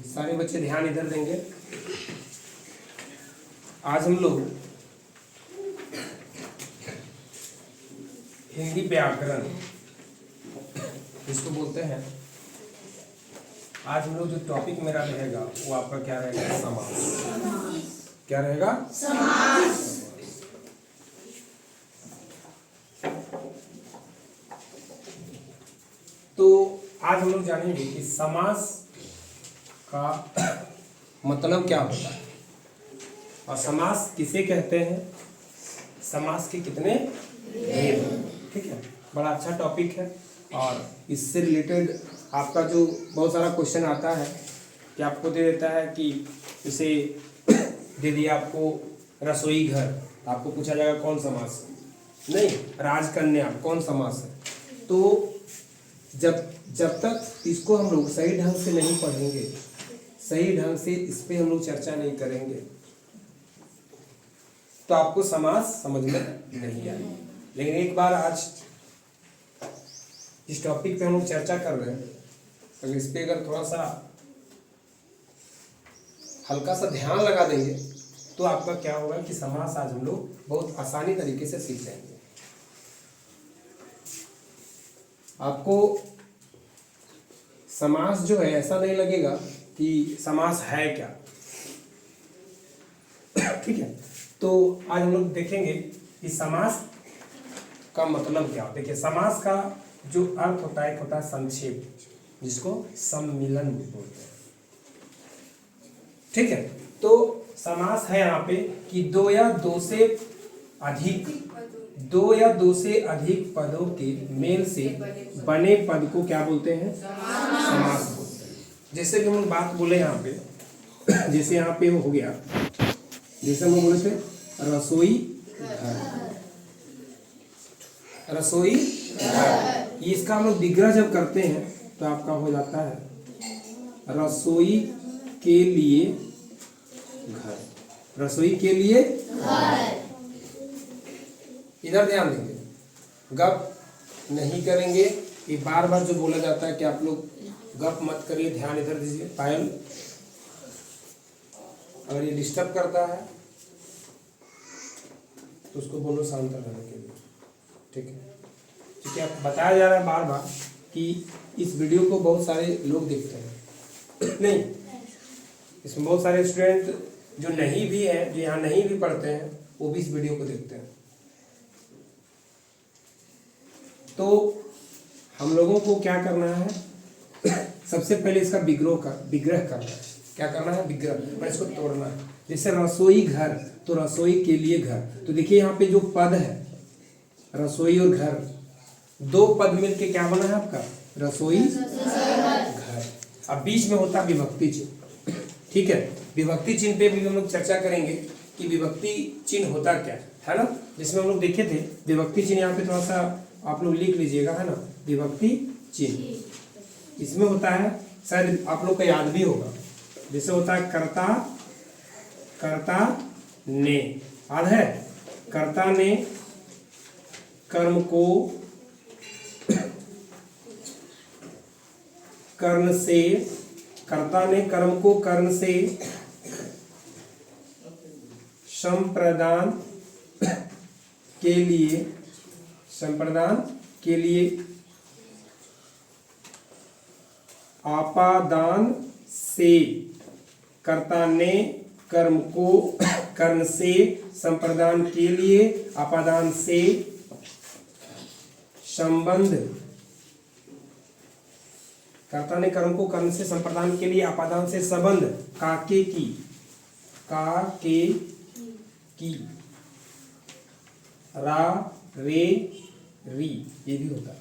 सारे बच्चे ध्यान इधर देंगे। आज हम लोग हिंदी व्याकरण इसको बोलते हैं। आज हम लोग जो टॉपिक मेरा रहेगा वो आपका क्या रहेगा? समास। क्या रहेगा? समास। तो आज हम लोग जानेंगे कि समास का मतलब क्या होता है और समास किसे कहते हैं, समास के कितने भेद। ठीक है, बड़ा अच्छा टॉपिक है और इससे रिलेटेड आपका जो बहुत सारा क्वेश्चन आता है कि आपको दे देता है कि जैसे दे दिया आपको रसोई घर, आपको पूछा जाएगा कौन समास है, नहीं राजकन्या कौन समास है। तो जब तक इसको हम लोग सही ढंग से नहीं पढ़ेंगे, सही ढंग से इस पे हम लोग चर्चा नहीं करेंगे तो आपको समास समझ में नहीं आएगी। लेकिन एक बार आज इस टॉपिक पे हम लोग चर्चा कर रहे हैं, अगर इस पे अगर थोड़ा सा हल्का सा ध्यान लगा देंगे तो आपका क्या होगा कि समास आज हम लोग बहुत आसानी तरीके से सीख जाएंगे। आपको समास जो है ऐसा नहीं लगेगा कि समास है क्या। ठीक है, तो आज हम लोग देखेंगे कि समास का मतलब क्या। देखिए, समास का जो अर्थ होता है एक होता है संक्षेप, जिसको सम्मिलन बोलते हैं। ठीक है, तो समास है यहाँ पे कि दो या दो से अधिक पदों के मेल से बने पद को क्या बोलते हैं? समास बोलते हैं। जैसे कि हम लोग बात बोले यहाँ पे, जैसे यहाँ पे हो गया, जैसे हम बोले थे रसोई घर, रसोई घर, इसका हम लोग विग्रह जब करते हैं तो आपका हो जाता है रसोई के लिए घर, रसोई के लिए घर। इधर ध्यान देंगे, गप नहीं करेंगे। ये बार बार जो बोला जाता है कि आप लोग गप मत करिए, ध्यान इधर दीजिए। पायल, अगर ये डिस्टर्ब करता है तो उसको बोलो शांत रहने के लिए। ठीक है, क्योंकि आप बताया जा रहा है बार बार कि इस वीडियो को बहुत सारे लोग देखते हैं। नहीं, इसमें बहुत सारे स्टूडेंट जो नहीं भी है, जो यहाँ नहीं भी पढ़ते हैं, वो भी इस वीडियो को देखते हैं। तो हम लोगों को क्या करना है, सबसे पहले इसका विग्रह करना है। क्या करना है? विग्रह, पर इसको तोड़ना है। जैसे रसोई घर, तो रसोई के लिए घर। तो देखिए यहाँ पे जो पद है रसोई और घर, दो पद मिलके क्या बना है आपका? रसोई घर। अब बीच में होता है विभक्ति चिन्ह। ठीक है, विभक्ति चिन्ह पे भी हम लोग चर्चा करेंगे कि विभक्ति चिन्ह होता क्या है ना। जिसमें हम लोग देखे थे विभक्ति चिन्ह, यहाँ पे थोड़ा सा आप लोग लिख लीजिएगा, है ना। विभक्ति चिन्ह इसमें होता है, शायद आप लोग को याद भी होगा, जैसे होता है कर्ता, कर्ता ने, याद है? कर्ता ने कर्म को कर्ण से, कर्ता ने कर्म को कर्ण से संप्रदान के लिए, संप्रदान के लिए आपादान से, कर्ता ने कर्म को कर्ण से संप्रदान के लिए आपादान से संबंध, कर्ता ने कर्म को कर्ण से संप्रदान के लिए आपादान से संबंध काके की, काके की, रा रे री, ये भी होता है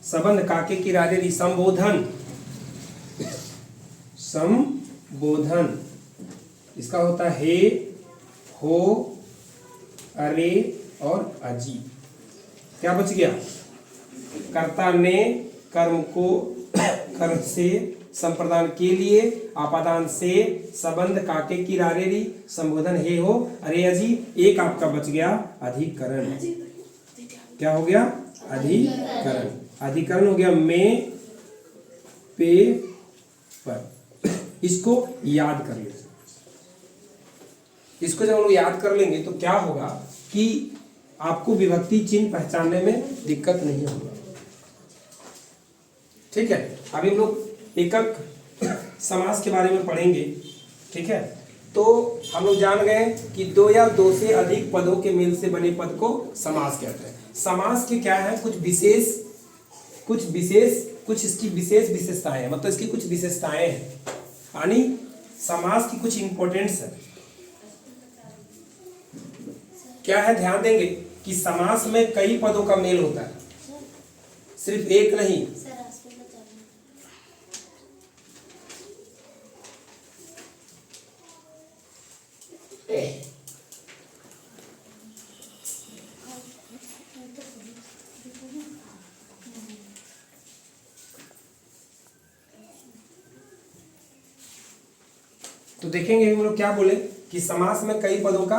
संबंध काके की रा रे री। संबोधन, संबोधन इसका होता है हे, हो, अरे और अजी। क्या बच गया? कर्ता ने कर्म को कर्म से संप्रदान के लिए आपादान से संबंध काके की रारेरी संबोधन हे हो अरे अजी। एक आपका बच गया अधिकरण। क्या हो गया? अधिकरण। अधिकरण हो गया में पे पर। इसको याद कर लें। इसको जब हम लोग याद कर लेंगे तो क्या होगा कि आपको विभक्ति चिन्ह पहचानने में दिक्कत नहीं होगा। ठीक है, अभी हम लोग एकक समास के बारे में पढ़ेंगे। ठीक है, तो हम लोग जान गए कि दो या दो से अधिक पदों के मेल से बने पद को समास कहते हैं। समास के क्या है, कुछ इसकी विशेष विशेषताएं हैं, मतलब इसकी कुछ विशेषताएं हैं, यानी समास की कुछ इंपॉर्टेंस है। क्या है, ध्यान देंगे कि समास में कई पदों का मेल होता है, सिर्फ एक नहीं। तो देखेंगे हम लोग क्या बोले कि समास में कई पदों का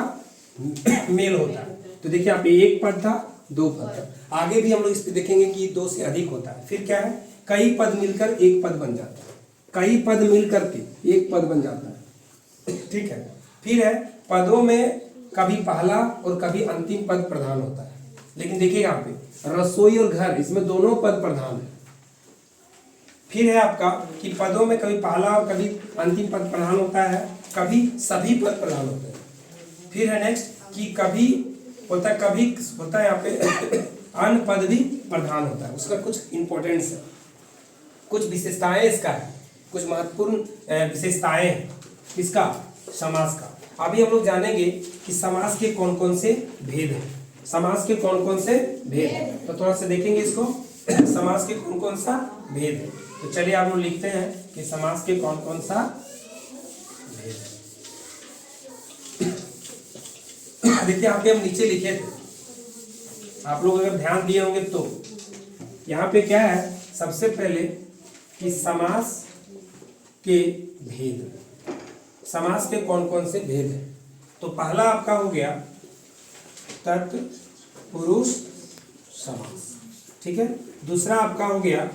मेल होता है। तो देखिए आप, एक पद था, दो पद था, आगे भी हम लोग इस पे देखेंगे कि दो से अधिक होता है। फिर क्या है, कई पद मिलकर एक पद बन जाता है, कई पद मिलकर के एक पद बन जाता है। ठीक है, फिर है पदों में कभी पहला और कभी अंतिम पद प्रधान होता है। लेकिन देखिए यहाँ पे रसोई और घर, इसमें दोनों पद प्रधान है। फिर है आपका कि पदों में कभी पहला और कभी अंतिम पद प्रधान होता है, कभी सभी पद प्रधान होते हैं। फिर है नेक्स्ट कि कभी होता है, कभी होता है यहाँ पे अन्य पद भी प्रधान होता है। उसका कुछ इंपॉर्टेंस है, कुछ विशेषताएं इसका है, कुछ महत्वपूर्ण विशेषताएं हैं इसका, समास का। अभी हम लोग जानेंगे कि समास के कौन कौन से भेद हैं, समास के कौन कौन से भेद हैं। तो थोड़ा सा देखेंगे इसको, समास के कौन कौन सा भेद है। तो चलिए आप लोग लिखते हैं कि समास के कौन कौन सा भेद है। देखिए यहाँ पे हम नीचे लिखे थे, आप लोग अगर ध्यान दिए होंगे तो यहाँ पे क्या है, सबसे पहले कि समास के भेद, समास के कौन कौन से भेद हैं। तो पहला आपका हो गया तत्पुरुष समास। ठीक है, दूसरा आपका हो गया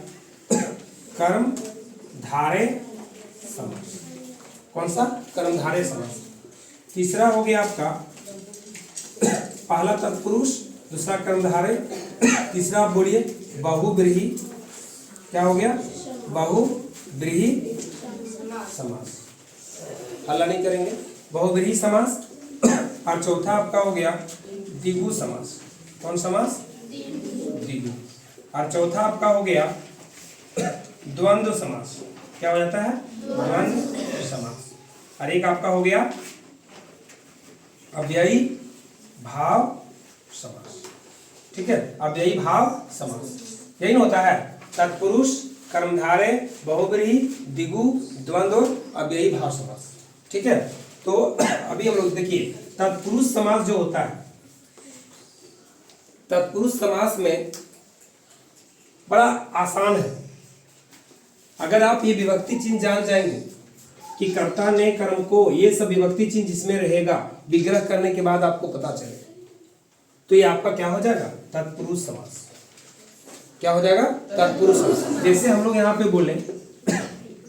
कर्मधारय समास। कौन सा, कर्मधारय समास। तीसरा हो गया आपका पहला तत्पुरुष, दूसरा कर्मधारय, तीसरा आप बोलिए बहुव्रीहि। क्या हो गया, बहुव्रीहि समास। हल्ला नहीं करेंगे, बहुव्रीहि समास। और चौथा आपका हो गया द्विगु समास। कौन समास, द्विगु। और चौथा आपका हो गया द्वंद्व समास। क्या हो जाता है, द्वंद्व समास। और एक आपका हो गया अव्ययी भाव समास। ठीक है, अव्ययी भाव समास, यही होता है तत्पुरुष, कर्मधारय, बहुव्रीहि, द्विगु, द्वंद्व, अव्ययी भाव समास। ठीक है, तो अभी हम लोग देखिए तत्पुरुष समास जो होता है, तत्पुरुष समास में बड़ा आसान है। अगर आप ये विभक्ति चिन्ह जान जाएंगे कि कर्ता ने कर्म को, ये सब विभक्ति चिन्ह जिसमें रहेगा, विग्रह करने के बाद आपको पता चलेगा, तो ये आपका क्या हो जाएगा, तत्पुरुष समास। क्या हो जाएगा, तत्पुरुष समास। जैसे हम लोग यहाँ पे बोले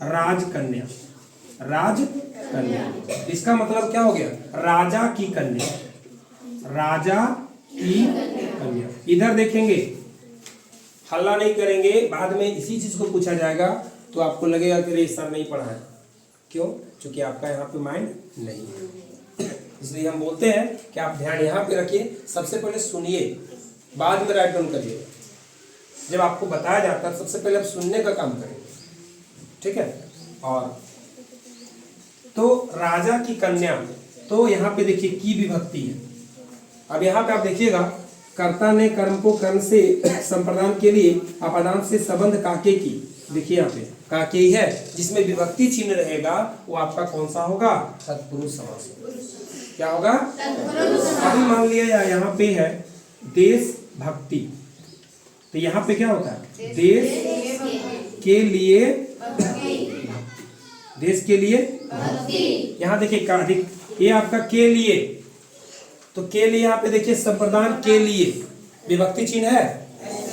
राजकन्या, राजकन्या, इसका मतलब क्या हो गया, राजा की कन्या, राजा की कन्या। इधर देखेंगे, हल्ला नहीं करेंगे, बाद में इसी चीज को पूछा जाएगा तो आपको लगेगा कि ये सर नहीं पढ़ा है। क्यों, क्योंकि आपका यहाँ पे माइंड नहीं है। इसलिए हम बोलते हैं कि आप ध्यान यहाँ पे रखिए, सबसे पहले सुनिए, बाद में राइट डाउन करिए। जब आपको बताया जाता है सबसे पहले आप सुनने का काम करेंगे। ठीक है, और तो राजा की कन्या, तो यहाँ पे देखिए की विभक्ति है। अब यहाँ पे आप देखिएगा, कर्ता ने कर्म को कर्म से संप्रदान के लिए अपादान से संबंध काके की, देखिए यहाँ पे काके ही है, जिसमें विभक्ति चिन्ह रहेगा वो आपका कौन सा होगा, तत्पुरुष समास। क्या होगा, अभी मान लिया यहाँ पे है देश भक्ति, तो यहाँ पे क्या होता है, देश के लिए, देश के लिए। यहाँ देखिए ये आपका के लिए, तो के लिए यहाँ पे देखिए संप्रदान के लिए विभक्ति चिन्ह है।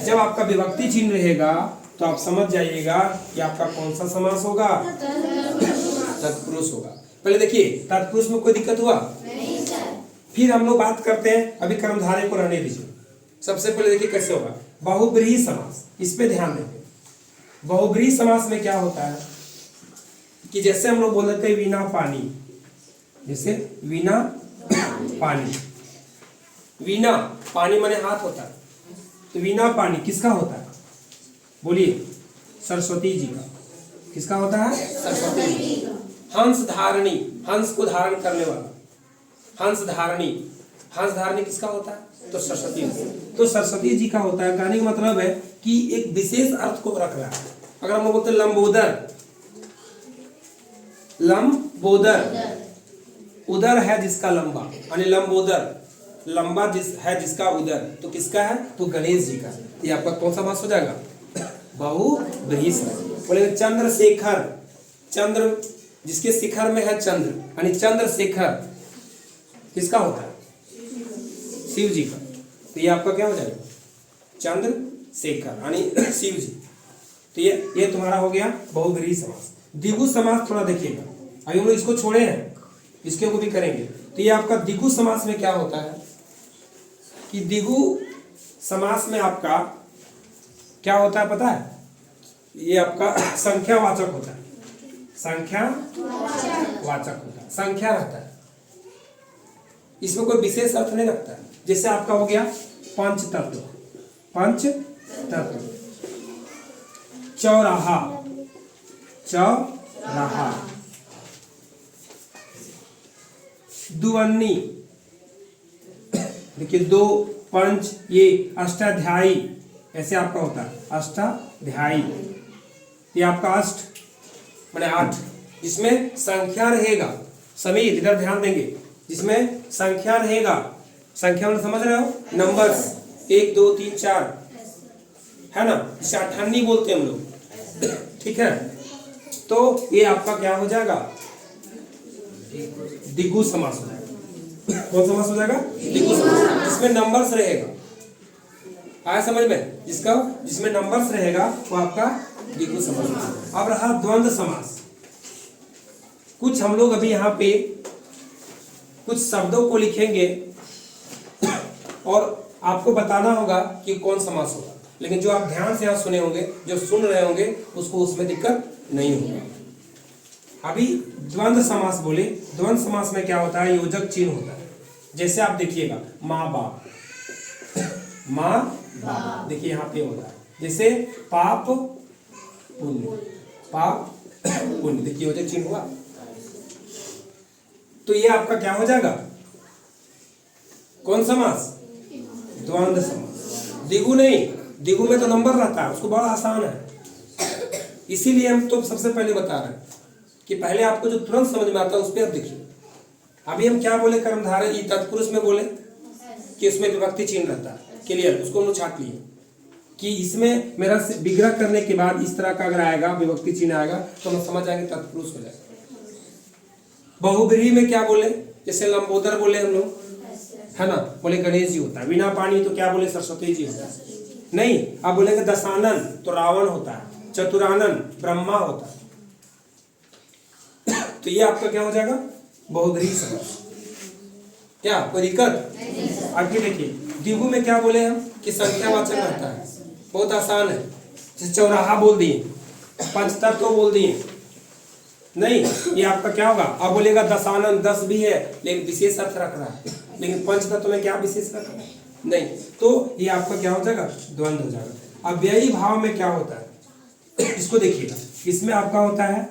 जब आपका विभक्ति चिन्ह रहेगा तो आप समझ जाइएगा कि आपका कौन सा समास होगा, तत्पुरुष होगा। पहले देखिए तत्पुरुष में कोई दिक्कत हुआ नहीं सर। फिर हम लोग बात करते हैं, अभी कर्मधारय को रहने दीजिए। सबसे पहले देखिए कैसे होगा बहुब्रीहि समास, इस पे ध्यान देंगे। बहुब्रीहि समास में क्या होता है कि जैसे हम लोग बोल देते हैं बिना पानी, जैसे बिना पानी, बिना पानी माने हाथ होता है, तो बिना पानी किसका होता है बोलिए? सरस्वती जी का। किसका होता है? सरस्वती जी का। हंस धारणी, हंस को धारण करने वाला, हंस धारणी, हंस धारणी किसका होता है? तो सरस्वती जी। तो सरस्वती जी का होता है। कहने का मतलब है कि एक विशेष अर्थ को रख रहा है। अगर हम बोलते लंबोदर, लंबोदर, उदर है जिसका लंबा, यानी लंबोदर, लंबा है जिसका उदर, तो किसका है? तो गणेश जी का। ये आपका कौन सा मास हो जाएगा? बहुब्रीहि समास। बोलेंगे चंद्रशेखर, चंद्र जिसके शिखर में है चंद्र, यानी चंद्रशेखर किसका होता है? शिव जी का। तो ये आपका क्या हो जाएगा? चंद्रशेखर यानी शिव जी। तो ये तुम्हारा हो गया बहुब्रीहि समास। द्विगु समास थोड़ा देखिएगा, अभी हम लोग इसको छोड़े हैं, इसके को भी करेंगे। तो ये आपका द्विगु समास में क्या होता है कि द्विगु समास में आपका क्या होता है पता है? ये आपका संख्यावाचक होता है, संख्यावाचक होता है, संख्या रहता है, इसमें कोई विशेष अर्थ नहीं रखता है। जैसे आपका हो गया पंच तत्व, पंच तत्व, चौराहा, चौराहा, दुवन्नी, देखिए दो पंच, ये अष्टाध्यायी, ऐसे आपका होता है अष्टाध्यायी। ये आपका अष्ट माने 8, जिसमें संख्या रहेगा। समीर इधर ध्यान देंगे, जिसमें संख्या रहेगा। संख्या में समझ रहे हो? नंबर्स 1 2 3 4 है ना, जिसे अठन्नी बोलते हैं हम लोग, ठीक है। तो ये आपका क्या हो जाएगा? द्विगु समास हो जाएगा। कौन समास हो जाएगा? द्विगु समास, जिसमें नंबर्स रहेगा। आया समझ में? जिसमें नंबर्स रहेगा वो आपका द्विगु समास। अब रहा द्वंद्व समास। कुछ हम लोग अभी यहाँ पे कुछ शब्दों को लिखेंगे और आपको बताना होगा कि कौन समास होगा, लेकिन जो आप ध्यान से यहाँ सुने होंगे, जो सुन रहे होंगे, उसको उसमें दिक्कत नहीं होगी। अभी द्वंद्व समास बोले, द्वंद्व समास में क्या होता है? योजक चिन्ह होता है। जैसे आप देखिएगा माँ बाप, माँ बाप, देखिए यहाँ पे होता है। जैसे पाप पुण्य, पाप पुण्य, देखिए योजक चिन्ह हुआ। तो ये आपका क्या हो जाएगा? कौन समास? द्वंद्व समास। द्विगु नहीं, द्विगु में तो नंबर रहता है, उसको बड़ा आसान है। इसीलिए हम तो सबसे पहले बता रहे हैं कि पहले आपको जो तुरंत समझ में आता है उस पर आप देखिए। अभी हम क्या बोले? कर्मधारय तत्पुरुष में बोले कि उसमें विभक्ति चिन्ह रहता है। क्लियर? उसको हम लोग छाट लिए कि इसमें मेरा विग्रह करने के बाद इस तरह का अगर आएगा, विभक्ति चिन्ह आएगा, तो हम समझ जाएंगे तत्पुरुष हो जाएगा। बहुब्रीहि में क्या बोले? जैसे लंबोदर बोले हम लोग, है ना, बोले गणेश जी होता है। बिना पानी तो क्या बोले? सरस्वती जी होता है। नहीं, अब बोलेंगे दशानन तो रावण होता है, चतुरानन ब्रह्मा होता है। तो ये आपका क्या हो जाएगा? बहुब्रीहि समास। क्या कोई दिक्कत? आगे देखिए द्विगु में क्या बोले हम कि संख्यावाचक रहता है, बहुत आसान है। जैसे चौराहा बोल दिए, पंचतत्व बोल दिए, नहीं, ये आपका क्या होगा? अब बोलेगा दशानन, 10 भी है लेकिन विशेष अर्थ रख रहा है, लेकिन पंचतत्व में क्या विशेष रख रहा है? नहीं, तो ये आपका क्या हो जाएगा? द्वंद्व हो जाएगा। अव्ययी भाव में क्या होता है? इसको देखिएगा, इसमें आपका होता है,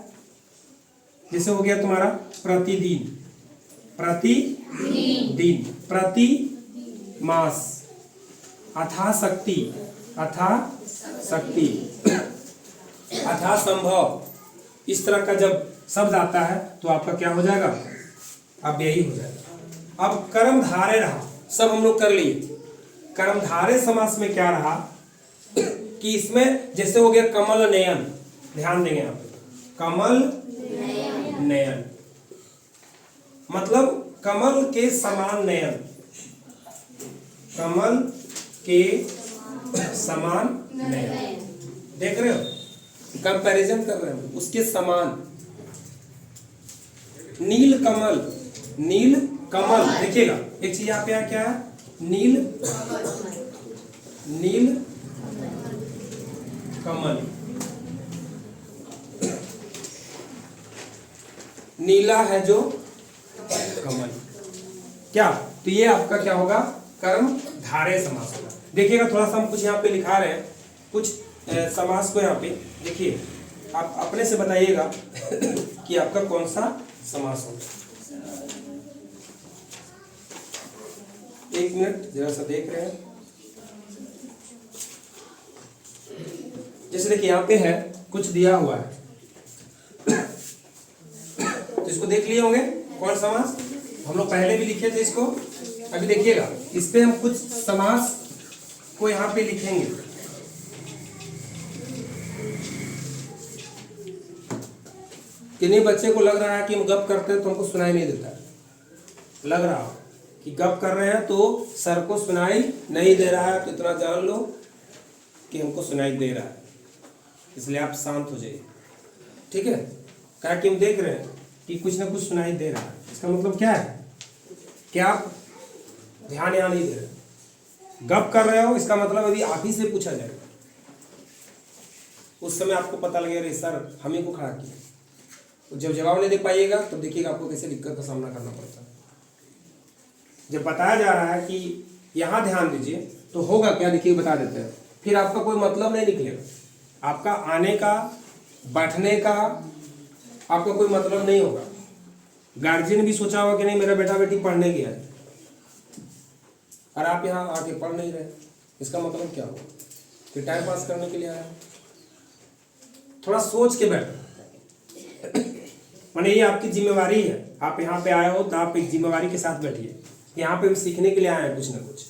जैसे हो गया तुम्हारा प्रतिदिन, प्रतिदिन, प्रति मास, अथा शक्ति, अथा शक्ति, अथा संभव, इस तरह का जब शब्द आता है तो आपका क्या हो जाएगा? अव्ययी हो जाएगा। अब कर्मधारय रहा, सब हम लोग कर लिए। कर्मधारय समास में क्या रहा कि इसमें जैसे हो गया कमल नयन, ध्यान देंगे आप, कमल नयन मतलब कमल के समान नयन, कमल के समान नयन, देख रहे हो? कंपैरिजन कर रहे हो, उसके समान। नील कमल, नील कमल। देखिएगा एक चीज यहाँ पे क्या है, नील, नील कमल, नीला है जो कमल, क्या, तो ये आपका क्या होगा, कर्म धारय समास होगा। देखिएगा थोड़ा सा हम कुछ यहाँ पे लिखा रहे हैं, कुछ समास को यहाँ पे देखिए, आप अपने से बताइएगा कि आपका कौन सा समास होगा। एक मिनट जरा सा देख रहे हैं। जैसे देखिए यहाँ पे है, कुछ दिया हुआ है, तो इसको देख लिए होंगे कौन समास, हम लोग पहले भी लिखे थे इसको। अभी देखिएगा इस पे हम कुछ समास को यहाँ पे लिखेंगे। किन्हीं बच्चे को लग रहा है कि हम गप करते हैं तो हमको सुनाई नहीं देता, लग रहा है कि गप कर रहे हैं तो सर को सुनाई नहीं दे रहा है, तो इतना जान लो कि हमको सुनाई दे रहा है, इसलिए आप शांत हो जाइए, ठीक है। क्या कि हम देख रहे हैं कि कुछ ना कुछ सुनाई दे रहा है, इसका मतलब क्या है कि आप ध्यान यहाँ नहीं दे रहे, गप कर रहे हो, इसका मतलब अभी आप ही से पूछा जाएगा, उस समय आपको पता लगेगा अरे सर हम ही को खड़ा किया। तो जब जवाब नहीं दे पाइएगा तो देखिएगा आपको कैसे दिक्कत का सामना करना पड़ता है। जब बताया जा रहा है कि यहाँ ध्यान दीजिए तो होगा क्या, देखिए बता देते हैं, फिर आपका कोई मतलब नहीं निकलेगा, आपका आने का बैठने का आपका कोई मतलब नहीं होगा। गार्जियन भी सोचा होगा कि नहीं मेरा बेटा बेटी पढ़ने गया है और आप यहाँ आके पढ़ नहीं रहे, इसका मतलब क्या होगा, फिर टाइम पास करने के लिए आया। थोड़ा सोच के बैठो, माने ये आपकी जिम्मेवारी है, आप यहाँ पे आए हो तो आप एक जिम्मेवारी के साथ बैठिए, यहाँ पे भी सीखने के लिए आए हैं कुछ ना कुछ।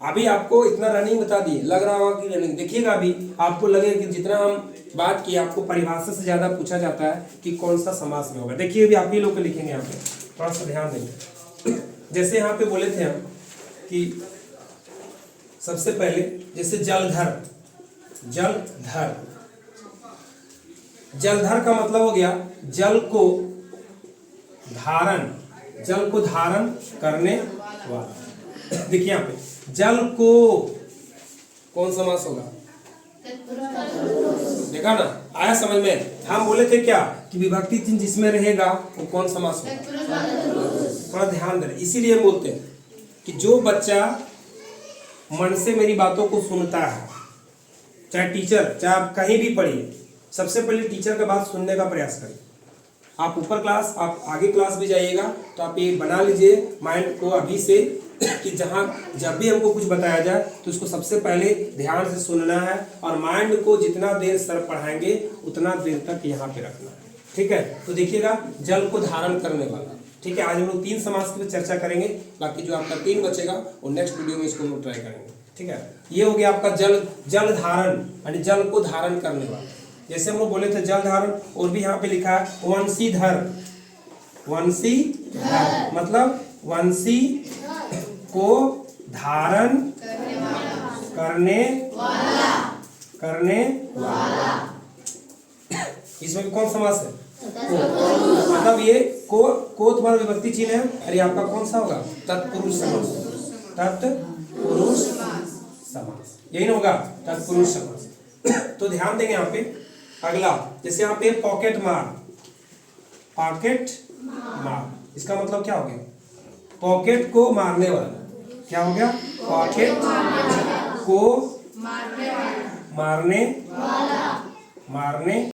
अभी आपको इतना रनिंग बता दिए, लग रहा होगा कि रनिंग, देखिएगा अभी आपको लगेगा कि जितना हम बात किए आपको परिभाषा से ज्यादा पूछा जाता है कि कौन सा समास में होगा। देखिए अभी आप ही लोग लिखेंगे यहाँ पे, थोड़ा सा ध्यान देंगे। जैसे यहाँ पे बोले थे हम कि सबसे पहले जैसे जलधर, जलधर, जलधर का मतलब हो गया जल को धारण, जल को धारण करने वाला। देखिए यहाँ पे जल को कौन समास होगा, देखा ना, आया समझ में। हम बोले थे क्या कि विभक्ति चिन्ह जिसमें रहेगा वो कौन समास होगा, थोड़ा ध्यान दें। इसीलिए बोलते हैं कि जो बच्चा मन से मेरी बातों को सुनता है, चाहे टीचर, चाहे आप कहीं भी पढ़िए, सबसे पहले टीचर का बात सुनने का प्रयास करें। आप ऊपर क्लास, आप आगे क्लास भी जाइएगा तो आप ये बना लीजिए माइंड को अभी से कि जहाँ जब भी हमको कुछ बताया जाए तो उसको सबसे पहले ध्यान से सुनना है और माइंड को जितना देर सर पढ़ाएंगे उतना देर तक यहाँ पे रखना है, ठीक है। तो देखिएगा जल को धारण करने वाला, ठीक है। आज हम लोग 3 समास की चर्चा करेंगे, बाकी जो आपका 3 बचेगा वो नेक्स्ट वीडियो में इसको हम लोग ट्राई करेंगे, ठीक है। ये हो गया आपका जल, जल धारण यानी जल को धारण करने वाला। जैसे हम लोग बोले थे जल धारण, और भी यहाँ पे लिखा है वंशीधर, वंशीधर मतलब वंशी को धारण करने वाला। इसमें कौन समास है, मतलब ये को तुम्हारा विभक्ति चिन्ह है, अरे आपका कौन सा होगा, तत्पुरुष समास, तत्पुरुष समास, यही ना होगा तत्पुरुष समास। तो ध्यान देंगे यहाँ पे। अगला जैसे यहाँ पे पॉकेट मार, पॉकेट मार, इसका मतलब क्या हो गया, पॉकेट को मारने वाला। क्या हो गया, पॉकेट को मारने वाला, मारने